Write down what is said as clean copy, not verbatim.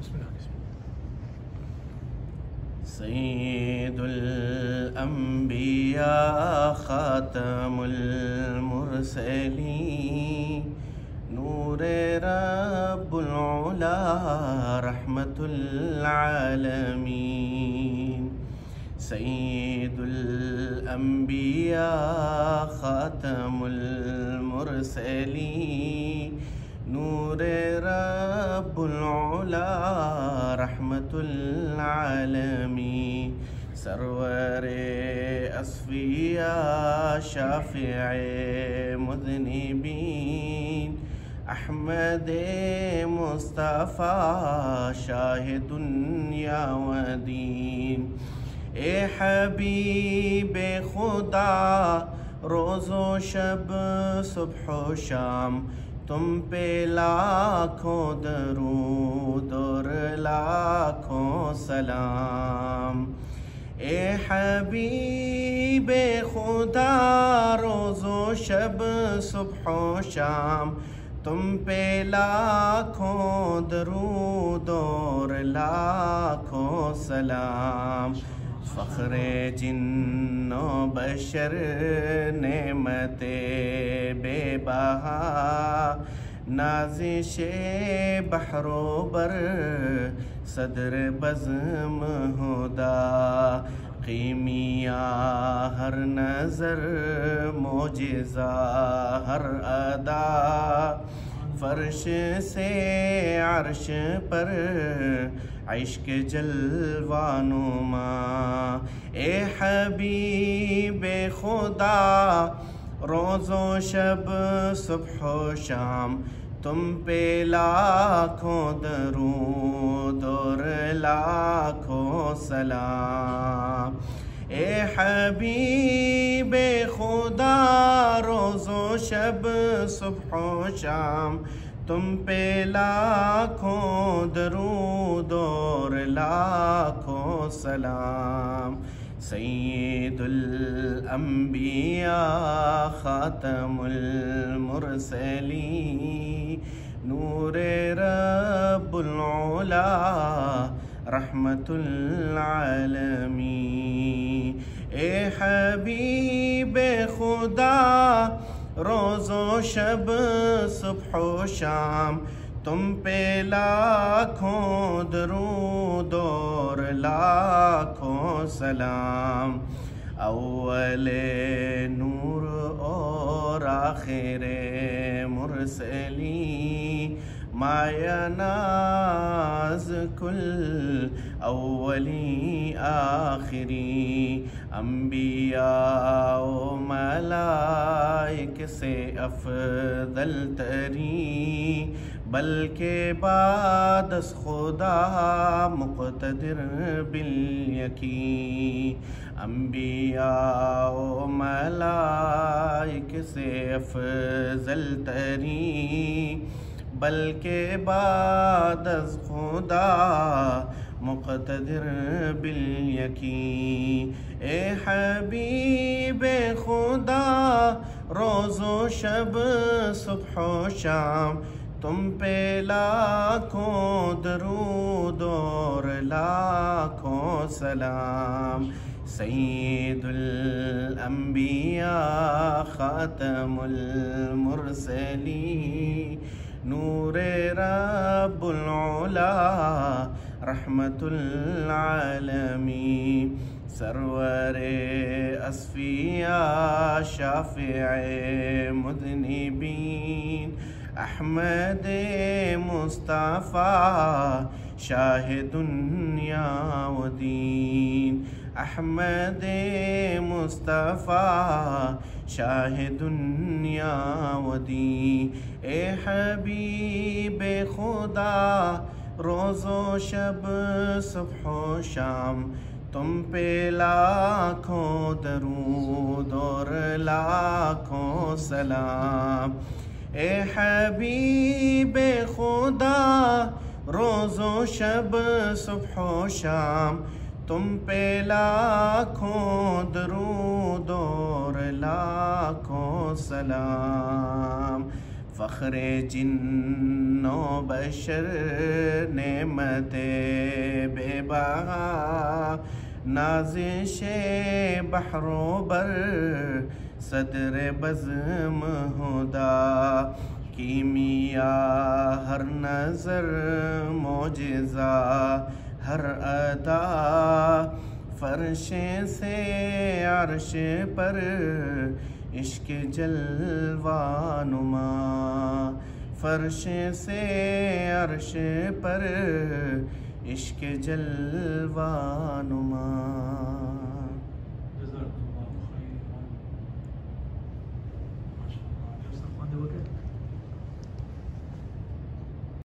بسم الله. سید الانبیاء خاتم المرسلین نور رب العلا رحمت العالمین. سید الانبیاء خاتم المرسلین نور رب العلا رحمت العالمین. سرور اصفیاء شافع مذنبین احمد مصطفیٰ شاہد دنیا و دین. اے حبیب خدا روز و شب صبح و شام تم پہ لاکھوں درود اور لاکھوں سلام. اے حبیب خدا روز و شب صبح و شام تم پہ لاکھوں درود اور لاکھوں سلام. فخر جن و بشر نعمت بے بہا نازش بحر و بر صدر بزم ہدا. قیمیا ہر نظر معجزہ ہر ادا فرش سے عرش پر عشق جلوہ نما. اے حبیب خدا روز و شب صبح و شام تم پہ لاکھوں درود اور لاکھوں سلام. اے حبیب خدا روز و شب صبح و شام تم پہ لاکھوں درود اور لاکھوں سلام. سید الانبیاء خاتم المرسلین نور رب العلا رحمت العالمین. اے حبیب خدا روز و شب صبح و شام تم پہ لاکھوں درود اور لاکھوں سلام. اول نور اور آخر مرسلین مایہ ناز کل اولی آخری. انبیاء و ملائک سے افضل ترین بلکہ بعد از خدا مقتدر بالیقین. انبیاء و ملائک سے افضل ترین بلکہ بعد از خدا مقتدر بالیقین. اے حبیب خدا روز و شب صبح و شام تم پہ لاکھوں درود اور لاکھوں سلام. سید الانبیاء خاتم المرسلین نور رب العلا رحمت العالمین. سرور اصفیاء شافع مذنبین احمد مصطفیٰ شاہد دنیا و دین. احمد مصطفیٰ شاہد دنیا و دین. اے حبیب خدا روز و شب صبح و شام تم پہ لاکھوں درود اور لاکھوں سلام. اے حبیب خدا روز و شب صبح و شام تم پہ لاکھوں درود اور لاکھوں سلام. فخر جن و بشر نعمت بے بہا نازش بحر و بر صدر بزم ہدا کیمیا ہر نظر معجزہ ہر ادا فرش سے عرش پر عشق جلوہ نما فرش سے عرش پر عشق جلوہ نما